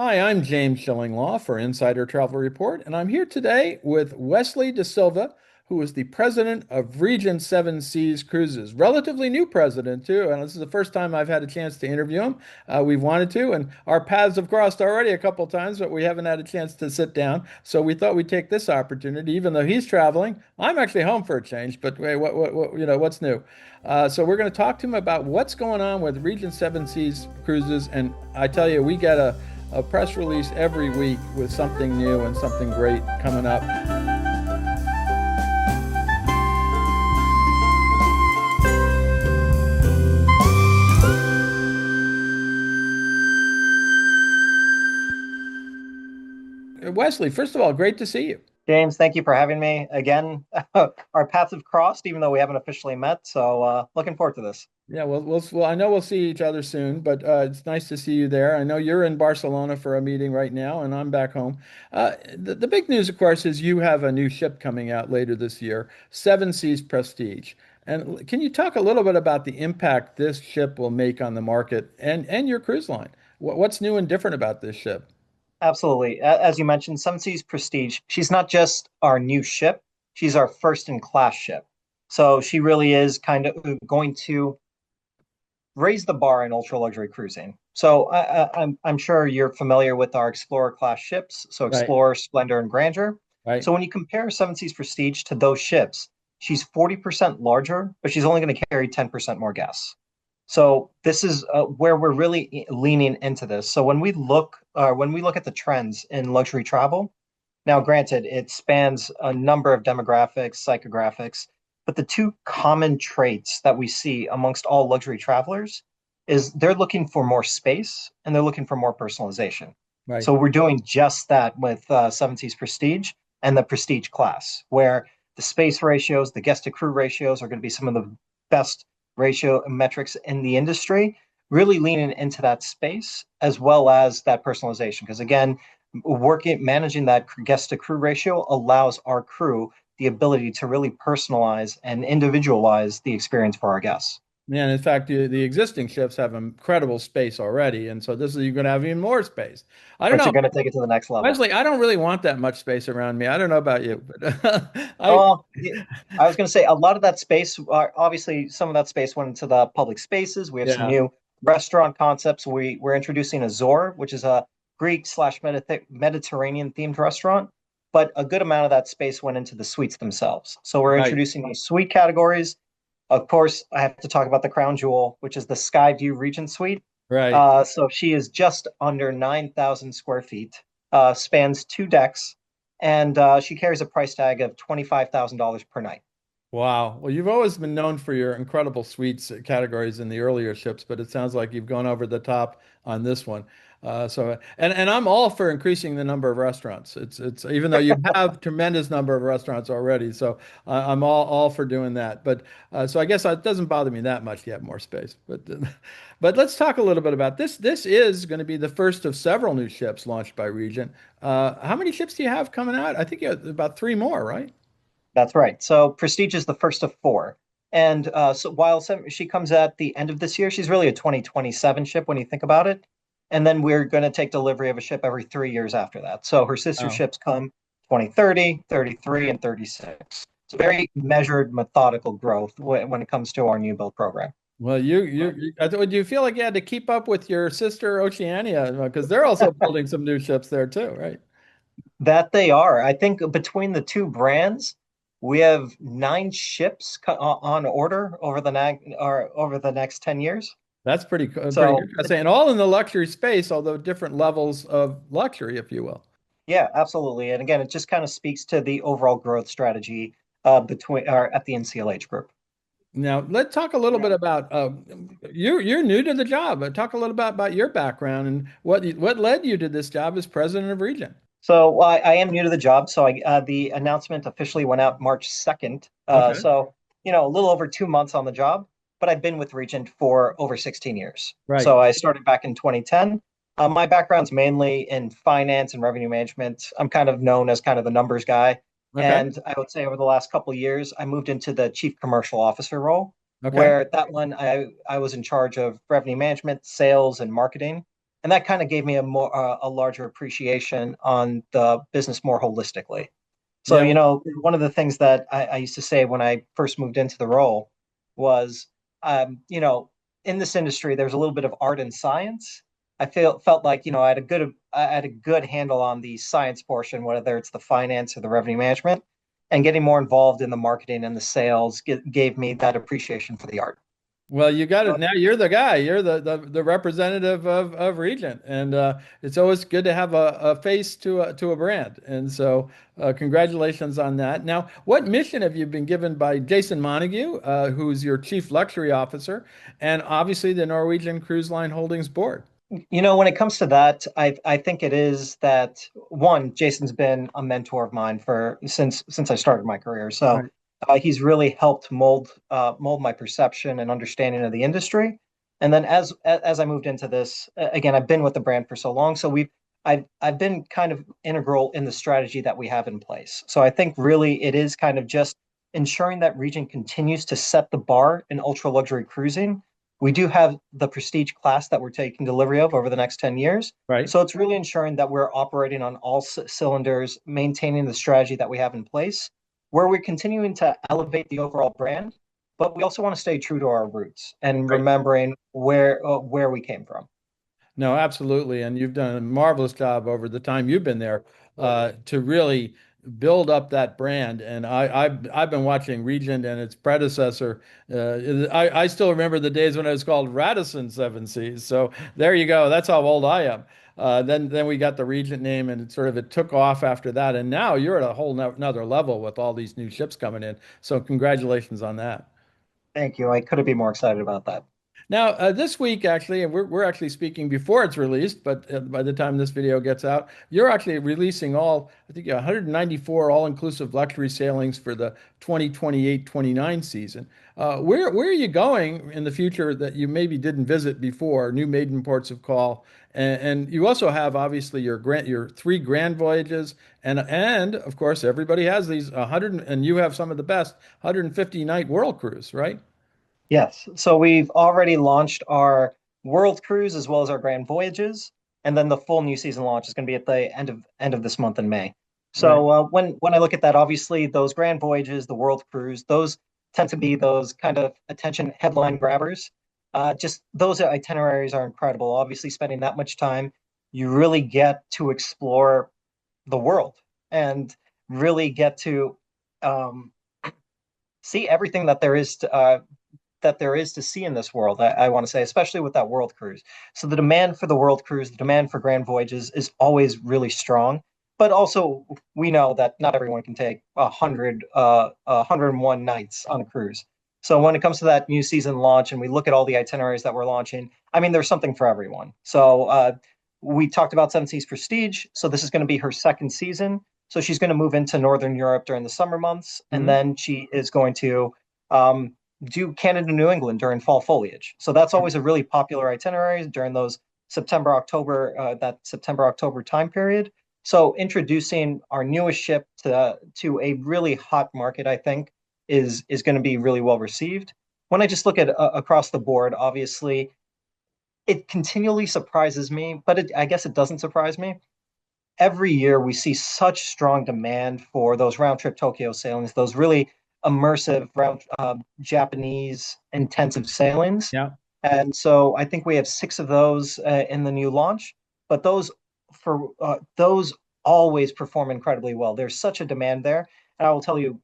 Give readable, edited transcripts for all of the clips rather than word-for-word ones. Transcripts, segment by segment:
Hi, I'm James Shillinglaw for Insider Travel Report, and I'm here today with Wesley De Silva, who is the president of Regent Seven Seas Cruises. Relatively new president, too, and this is the first time I've had a chance to interview him. We've wanted to, and our paths have crossed already a couple times, but we haven't had a chance to sit down. So we thought we'd take this opportunity, even though he's traveling. I'm actually home for a change, but wait, what's new? So we're going to talk to him about what's going on with Regent Seven Seas Cruises, and I tell you, we get a press release every week with something new and something great coming up. Wesley, first of all, great to see you. James, thank you for having me again. Our paths have crossed, even though we haven't officially met. So, looking forward to this. Yeah, well, I know we'll see each other soon, but it's nice to see you there. I know you're in Barcelona for a meeting right now, and I'm back home. The big news, of course, is you have a new ship coming out later this year, Seven Seas Prestige. And can you talk a little bit about the impact this ship will make on the market and your cruise line? What's new and different about this ship? Absolutely. As you mentioned, Seven Seas Prestige, she's not just our new ship, she's our first in class ship. So, she really is kind of going to raise the bar in ultra luxury cruising. So, I'm sure you're familiar with our Explorer class ships. So, Right, Explorer, Splendor, and Grandeur. right. So, when you compare Seven Seas Prestige to those ships, she's 40% larger, but she's only going to carry 10% more gas. So this is where we're really leaning into this. So when we look at the trends in luxury travel, now granted, it spans a number of demographics, psychographics, but the two common traits that we see amongst all luxury travelers is they're looking for more space and they're looking for more personalization. Right. So we're doing just that with Seven Seas Prestige and the Prestige class, where the space ratios, the guest to crew ratios are going to be some of the best ratio metrics in the industry, really leaning into that space as well as that personalization. Because again, managing that guest to crew ratio allows our crew the ability to really personalize and individualize the experience for our guests. And in fact, the existing ships have incredible space already, and so this is you're going to have even more space. I don't But know, you're going to take it to the next level. Wesley. I don't really want that much space around me. I don't know about you, but I Oh, yeah, I was going to say a lot of that space, obviously, some of that space went into the public spaces. We have some yeah. new restaurant concepts. We're introducing Azor, which is a Greek slash Mediterranean themed restaurant, but a good amount of that space went into the suites themselves. So we're Right, introducing these suite categories. Of course, I have to talk about the crown jewel, which is the Skyview Regent Suite. right. So she is just under 9,000 square feet, spans two decks, and she carries a price tag of $25,000 per night. Wow. Well, you've always been known for your incredible suites categories in the earlier ships, but it sounds like you've gone over the top on this one. And I'm all for increasing the number of restaurants. It's even though you have tremendous number of restaurants already, so I'm all for doing that. But so I guess it doesn't bother me that much to have more space. But but let's talk a little bit about this. This is going to be the first of several new ships launched by Regent. How many ships do you have coming out? I think you have about three more, right? That's right. So Prestige is the first of four. And so while she comes at the end of this year, she's really a 2027 ship when you think about it. And then we're going to take delivery of a ship every 3 years after that. So her sister Wow. ships come 2030, 33, and 36. It's very measured, methodical growth when it comes to our new build program. Well, do you feel like you had to keep up with your sister Oceania because they're also building some new ships there too, right? That they are. I think between the two brands, we have nine ships on order over the next 10 years. That's pretty So interesting, and all in the luxury space, although different levels of luxury, if you will. yeah, absolutely. And again, it just kind of speaks to the overall growth strategy between or at the NCLH group. Now, let's talk a little bit about you're new to the job. Talk a little bit about your background and what led you to this job as president of Regent. So I am new to the job. So the announcement officially went out March 2nd. Okay, So, a little over 2 months on the job, but I've been with Regent for over 16 years. right. So I started back in 2010. My background's mainly in finance and revenue management. I'm kind of known as kind of the numbers guy. Okay, And I would say over the last couple of years, I moved into the chief commercial officer role, okay. where that one I was in charge of revenue management, sales, and marketing. and that kind of gave me a larger appreciation on the business more holistically. So, Yeah. one of the things that I used to say when I first moved into the role was, in this industry, there's a little bit of art and science. Felt like, I had a good handle on the science portion, whether it's the finance or the revenue management, and getting more involved in the marketing and the sales gave me that appreciation for the art. Well, you got it. Now you're the guy. You're the representative of Regent, and it's always good to have a face to a brand. And so, congratulations on that. Now, what mission have you been given by Jason Montague, who's your chief luxury officer, and obviously the Norwegian Cruise Line Holdings board? When it comes to that, I think it is that one, Jason's been a mentor of mine for since I started my career. So Right. he's really helped mold my perception and understanding of the industry. And then as I moved into this, again, I've been with the brand for so long, so I've been kind of integral in the strategy that we have in place. So I think really it is kind of just ensuring that Regent continues to set the bar in ultra luxury cruising. We do have the prestige class that we're taking delivery of over the next 10 years. Right. So it's really ensuring that we're operating on all cylinders, maintaining the strategy that we have in place, where we're continuing to elevate the overall brand, but we also want to stay true to our roots and Right. remembering where we came from. No, absolutely. And you've done a marvelous job over the time you've been there to really build up that brand. And I've been watching Regent and its predecessor. I still remember the days when it was called Radisson Seven Seas. So there you go. That's how old I am. Then we got the Regent name, and it took off after that. And now you're at a whole nother level with all these new ships coming in. So congratulations on that. Thank you. I couldn't be more excited about that. Now, this week, actually, and we're actually speaking before it's released, but by the time this video gets out, you're actually releasing I think, 194 all-inclusive luxury sailings for the 2028-29 season. Where are you going in the future that you maybe didn't visit before, new maiden ports of call? And you also have, obviously, your three grand voyages, and of course, everybody has these 100, and you have some of the best 150 night world cruise, right? Yes. So we've already launched our World Cruise as well as our Grand Voyages, and then the full new season launch is going to be at the end of this month in May. Right. So when I look at that, obviously those Grand Voyages, the World Cruise, those tend to be those kind of attention headline grabbers. Just those itineraries are incredible. Obviously, spending that much time, you really get to explore the world and really get to um, see everything that there is to see in this world. I want to say, especially with that world cruise. So the demand for the world cruise, the demand for grand voyages is always really strong. But also, we know that not everyone can take 101 nights on a cruise. So when it comes to that new season launch, and we look at all the itineraries that we're launching, I mean, there's something for everyone. So we talked about Seven Seas Prestige. So this is going to be her second season. So she's going to move into Northern Europe during the summer months, and Mhm. then she is going to um, do Canada, New England during fall foliage. So that's always a really popular itinerary during those that September, October time period. So introducing our newest ship to a really hot market, I think, is going to be really well received. When I just look at across the board, obviously, it continually surprises me, but I guess it doesn't surprise me. Every year we see such strong demand for those round trip Tokyo sailings, those really immersive round Japanese intensive sailings. Yeah. And so I think we have six of those in the new launch, but those always perform incredibly well. There's such a demand there, and I will tell you,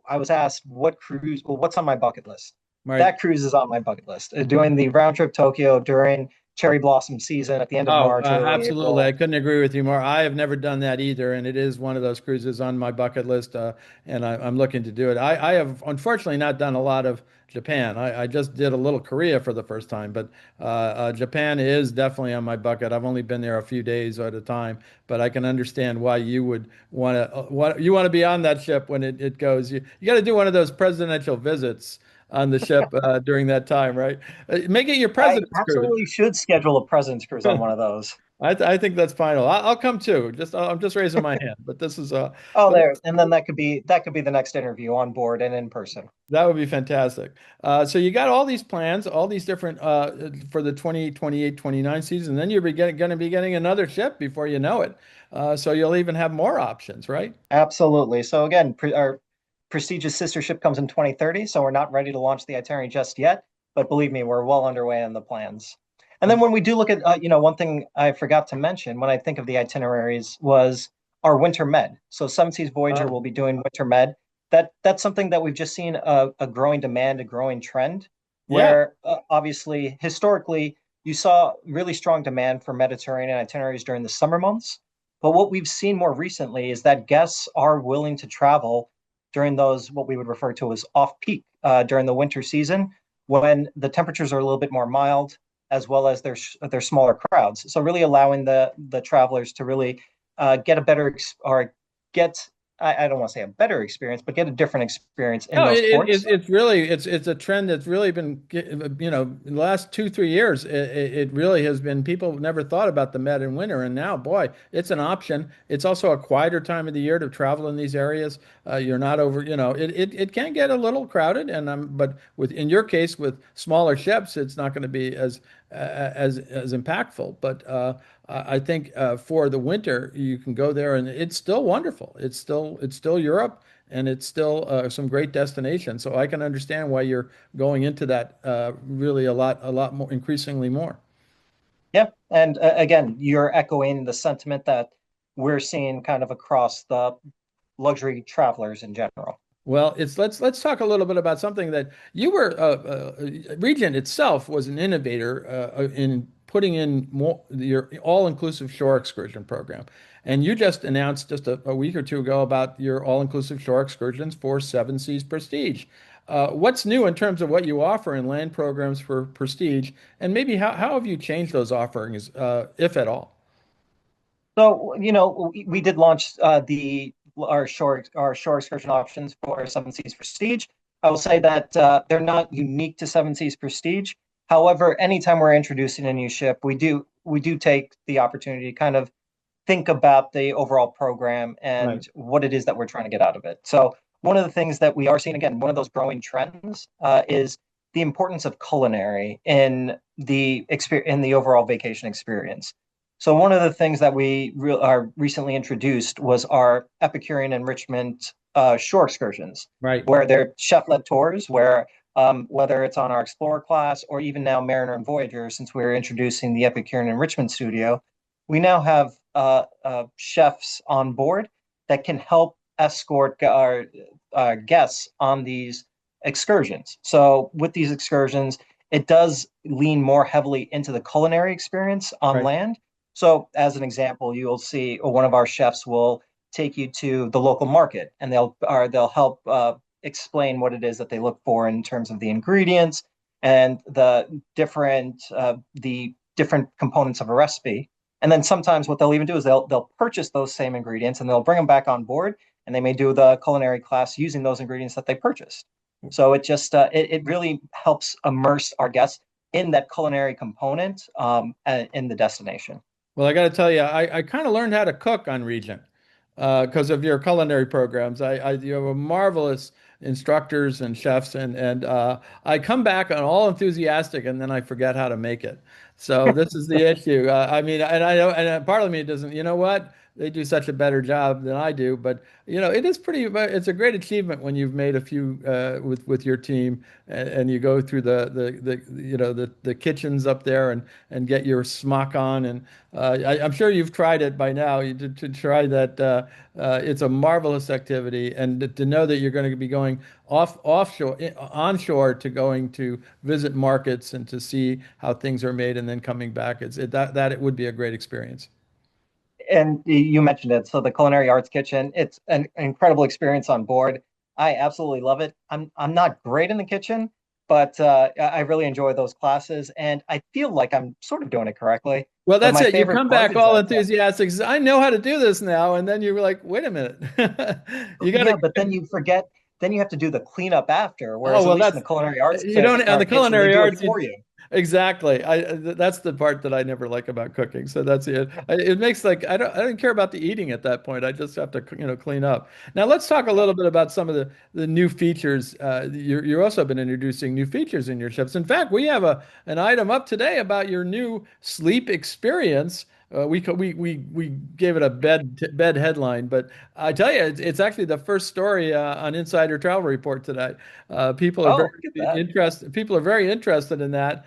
I was asked what's on my bucket list. Right. That cruise is on my bucket list. Doing the round trip Tokyo during cherry blossom season at the end of Oh, March, early absolutely. April. I couldn't agree with you more. I have never done that either, and it is one of those cruises on my bucket list, and I'm looking to do it. I have unfortunately not done a lot of Japan. I just did a little Korea for the first time, but Japan is definitely on my bucket. I've only been there a few days at a time, but I can understand why you would you want to be on that ship when it goes. You got to do one of those presidential visits on the ship during that time, right? Make it your I president's cruise. absolutely should schedule a President's Cruise on one of those. I think that's final. I'll come too. I'm just raising my hand, but this is Oh, but there, and then that could be the next interview on board and in person. that would be fantastic. So you got all these plans, all these different for the 2028 29 season. Then you're going to be getting another ship before you know it. So you'll even have more options, right? Absolutely. So again, our prestigious sister ship comes in 2030, so we're not ready to launch the Itinerary just yet, but believe me, we're well underway in the plans. And then when we do look at, one thing I forgot to mention when I think of the itineraries was our winter med. So Seven Seas Voyager Oh, will be doing winter med. That's something that we've just seen a growing demand, a growing trend, yeah. where obviously historically you saw really strong demand for Mediterranean itineraries during the summer months. But what we've seen more recently is that guests are willing to travel during those what we would refer to as off peak during the winter season when the temperatures are a little bit more mild as well as their smaller crowds. So really allowing the travelers to really get a better or get I don't want to say a better experience, but get a different experience in No, those ports. it's really it's a trend that's really been in the last 2 3 years it really has been people never thought about the Med in winter and now boy it's an option. It's also a quieter time of the year to travel in these areas. You're not over it can get a little crowded and but with in your case with smaller ships it's not going to be as impactful. But I think for the winter you can go there and it's still wonderful. It's still Europe and it's still some great destinations. So I can understand why you're going into that really a lot more, increasingly more. Yeah, and again, you're echoing the sentiment that we're seeing kind of across the luxury travelers in general. Well, it's let's talk a little bit about something that you were Regent itself was an innovator in putting in more your all-inclusive shore excursion program. And you just announced just a week or two ago about your all-inclusive shore excursions for Seven Seas Prestige. What's new in terms of what you offer in land programs for Prestige, and maybe how have you changed those offerings, if at all? So, we did launch the our shore excursion options for Seven Seas Prestige. I will say that they're not unique to Seven Seas Prestige. However, anytime we're introducing a new ship, we do take the opportunity to kind of think about the overall program Right, and what it is that we're trying to get out of it. So one of the things that we are seeing, again, one of those growing trends is the importance of culinary in the overall vacation experience. So one of the things that are recently introduced was our Epicurean enrichment shore excursions, right, where they're chef-led tours, where whether it's on our Explorer class or even now Mariner and Voyager, since we're introducing the Epicurean Enrichment Studio, we now have chefs on board that can help escort our guests on these excursions. So with these excursions, it does lean more heavily into the culinary experience on right. land. So as an example, you'll see one of our chefs will take you to the local market and they'll help explain what it is that they look for in terms of the ingredients and the different components of a recipe. And then sometimes what they'll even do is they'll purchase those same ingredients and they'll bring them back on board, and they may do the culinary class using those ingredients that they purchased. So it really helps immerse our guests in that culinary component in the destination. Well, I got to tell you, I kind of learned how to cook on Regent because of your culinary programs. You have a marvelous instructors and chefs, and I come back and all enthusiastic, and then I forget how to make it. So this is the issue. I mean, and I know, and part of me doesn't. You know what? They do such a better job than I do, but it is pretty. It's a great achievement when you've made a few with your team, and you go through the kitchens up there and get your smock on and. I'm sure you've tried it by now. To try that, it's a marvelous activity, and to know that you're going to be going offshore, onshore to going to visit markets and to see how things are made, and then coming back. That it would be a great experience. And you mentioned it. So the Culinary Arts Kitchen, it's an incredible experience on board. I absolutely love it. I'm not great in the kitchen, but I really enjoy those classes, and I feel like I'm sort of doing it correctly. Well, But that's my it. You favorite come part back is all that enthusiastic. Says, I know how to do this now, and then you're like, wait a minute, you got yeah, but to. then you forget. Then you have to do the cleanup after. Oh Whereas at well, least in that's the Culinary Arts you don't on the kitchen, they culinary do it arts. for you. Exactly. That's the part that I never like about cooking. So that's it. It makes like I don't care about the eating at that point. I just have to clean up. Now let's talk a little bit about some of the new features. You're also been introducing new features in your chips. In fact, we have a an item up today about your new sleep experience. We gave it a bed headline, but I tell you, it's actually the first story on Insider Travel Report today. People are very Oh, look at that. interested. People are very interested in that.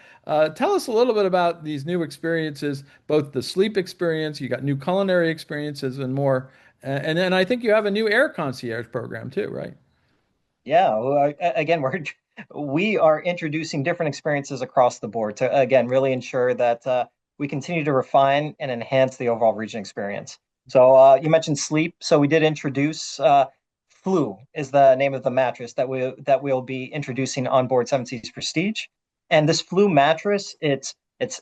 Tell us a little bit about these new experiences, both the sleep experience, you got new culinary experiences, and more. And then I think you have a new air concierge program too, right? Yeah, well, again, we are introducing different experiences across the board to again really ensure that we continue to refine and enhance the overall region experience. So you mentioned sleep, so we did introduce Flu is the name of the mattress that we'll be introducing on board Seven Seas Prestige, and this Flu mattress it's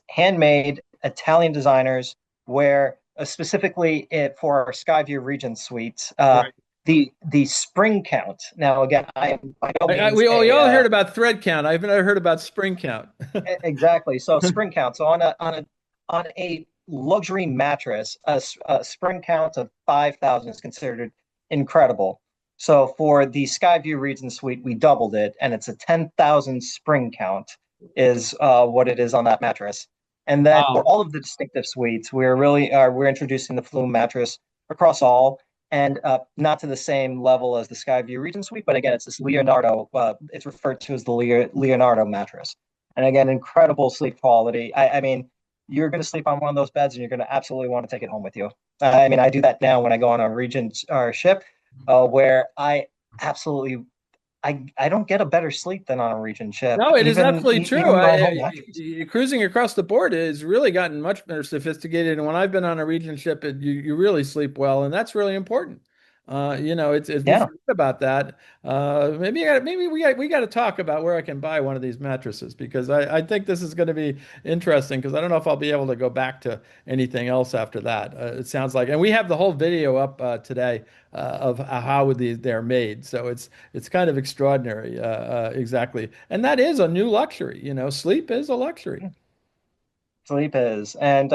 handmade Italian designers where specifically it for our Skyview Regent suites. Right. The spring count. Now, again, I am by no means We a all heard about thread count. I've never heard about spring count. exactly. So spring count. So on a luxury mattress, a spring count of 5,000 is considered incredible. So for the Skyview Regent Suite, we doubled it, and it's a 10,000 spring count is what it is on that mattress. And then for Wow. all of the distinctive suites, we're introducing the Flume mattress across all, and not to the same level as the Skyview Regent Suite, but again, it's this Leonardo. It's referred to as the Leonardo mattress. And again, incredible sleep quality. I mean, you're going to sleep on one of those beds and you're going to absolutely want to take it home with you. I mean, I do that now when I go on a Regent ship, where absolutely, I don't get a better sleep than on a Regent ship, No, it is absolutely true. even my home mattress. Cruising across the board has really gotten much more sophisticated. And when I've been on a Regent ship, you really sleep well, and that's really important. It's we Yeah. forget about that. Maybe we got to talk about where I can buy one of these mattresses because I think this is going to be interesting because I don't know if I'll be able to go back to anything else after that. It sounds like, and we have the whole video up today of how they're made. So it's kind of extraordinary, exactly. And that is a new luxury. Sleep is a luxury. Sleep is. And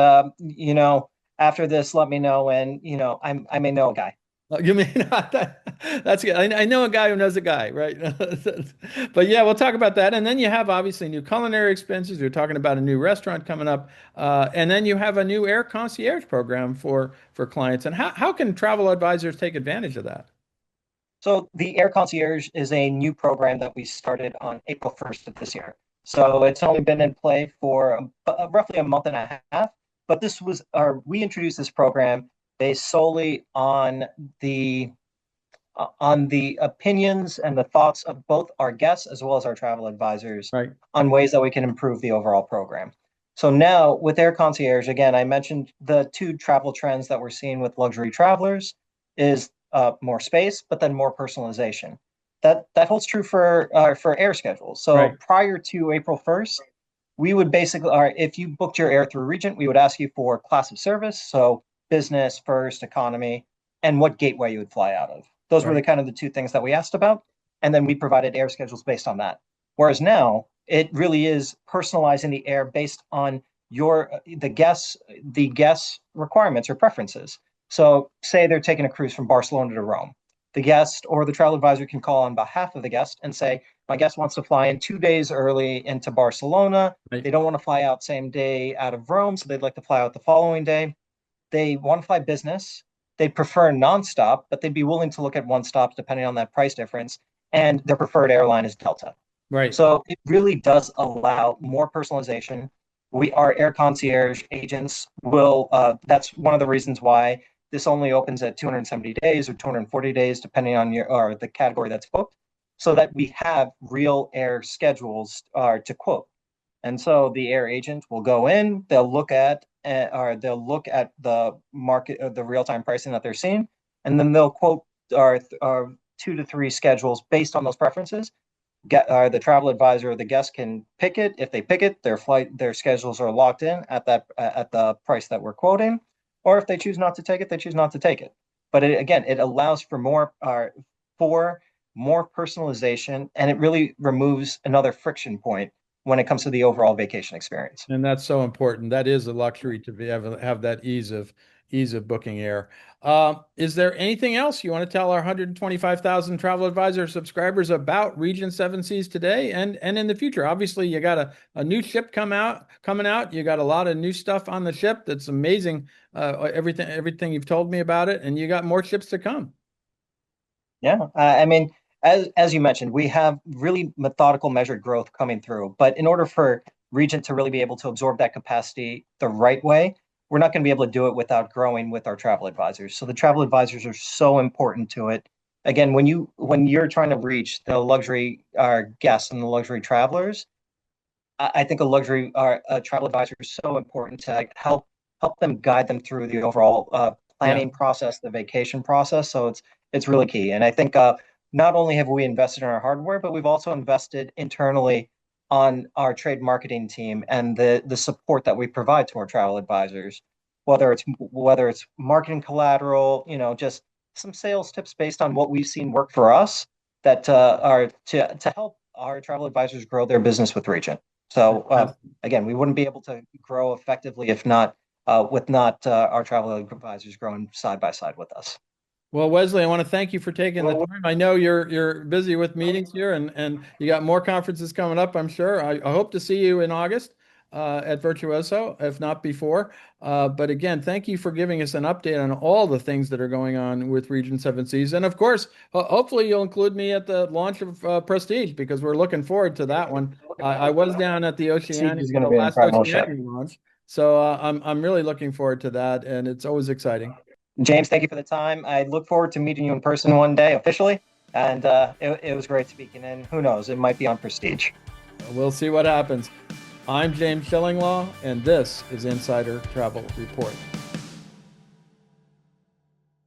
after this, let me know. And I may know a guy. You mean that's good. I know a guy who knows a guy, right? But yeah, we'll talk about that. And then you have obviously new culinary expenses. You're talking about a new restaurant coming up, and then you have a new air concierge program for clients. And how can travel advisors take advantage of that? So the Air Concierge is a new program that we started on April 1st of this year. So it's only been in play for roughly a month and a half, but we introduced this program based solely on the opinions and the thoughts of both our guests as well as our travel advisors Right, on ways that we can improve the overall program. So now with Air Concierge, again, I mentioned the two travel trends that we're seeing with luxury travelers is more space, but then more personalization. That holds true for air schedules. right, So prior to April 1st, we would basically, or if you booked your air through Regent, we would ask you for class of service, so business, first, economy, and what gateway you would fly out of. Those were the right, kind of the two things that we asked about, and then we provided air schedules based on that. Whereas now, it really is personalizing the air based on the guests' requirements or preferences. So, say they're taking a cruise from Barcelona to Rome. The guest or the travel advisor can call on behalf of the guest and say, my guest wants to fly in 2 days early into Barcelona. right, They don't want to fly out same day out of Rome, so they'd like to fly out the following day. They want to fly business. They prefer nonstop, but they'd be willing to look at one stop depending on that price difference. And their preferred airline is Delta. right, So it really does allow more personalization. Our air concierge agents that's one of the reasons why this only opens at 270 days or 240 days, depending on or the category that's booked, so that we have real air schedules to quote. And so the air agent will go in, they'll look at the market, the real-time pricing that they're seeing, and then they'll quote our 2 to 3 schedules based on those preferences. The travel advisor or the guest can pick it. If they pick it, their schedules are locked in at the price that we're quoting. Or if they choose not to take it, they choose not to take it. But again, it allows for more personalization, and it really removes another friction point when it comes to the overall vacation experience. And that's so important. That is a luxury to be have that ease of booking air. Is there anything else you want to tell our 125,000 Travel Advisor subscribers about Regent Seven Seas today and in the future? Obviously, you got a new ship coming out. You got a lot of new stuff on the ship. That's amazing. Everything you've told me about it, and you got more ships to come. Yeah, I mean, as you mentioned, we have really methodical, measured growth coming through. But in order for Regent to really be able to absorb that capacity the right way, we're not going to be able to do it without growing with our travel advisors. So the travel advisors are so important to it. Again, when you're trying to reach the luxury guests and the luxury travelers, I think a luxury a travel advisor is so important to help them guide them through the overall Yeah. planning process, the vacation process. So it's really key. And I think not only have we invested in our hardware, but we've also invested internally on our trade marketing team and the support that we provide to our travel advisors, whether it's marketing collateral, just some sales tips based on what we've seen work for us that are to help our travel advisors grow their business with Regent. So again, we wouldn't be able to grow effectively if not with not our travel advisors growing side by side with us. Well, Wesley, I want to thank you for taking the time. I know you're busy with meetings here, and you got more conferences coming up, I'm sure. I hope to see you in August at Virtuoso, if not before. But again, thank you for giving us an update on all the things that are going on with Regent Seven Seas. And of course, hopefully you'll include me at the launch of Prestige because we're looking forward to that one. I was down at the Siege Oceania, is going to the be an last incredible ship. Oceania launch, so I'm really looking forward to that, and it's always exciting. James, thank you for the time. I look forward to meeting you in person one day officially. And it was great speaking. And who knows, it might be on Prestige. We'll see what happens. I'm James Shillinglaw, and this is Insider Travel Report.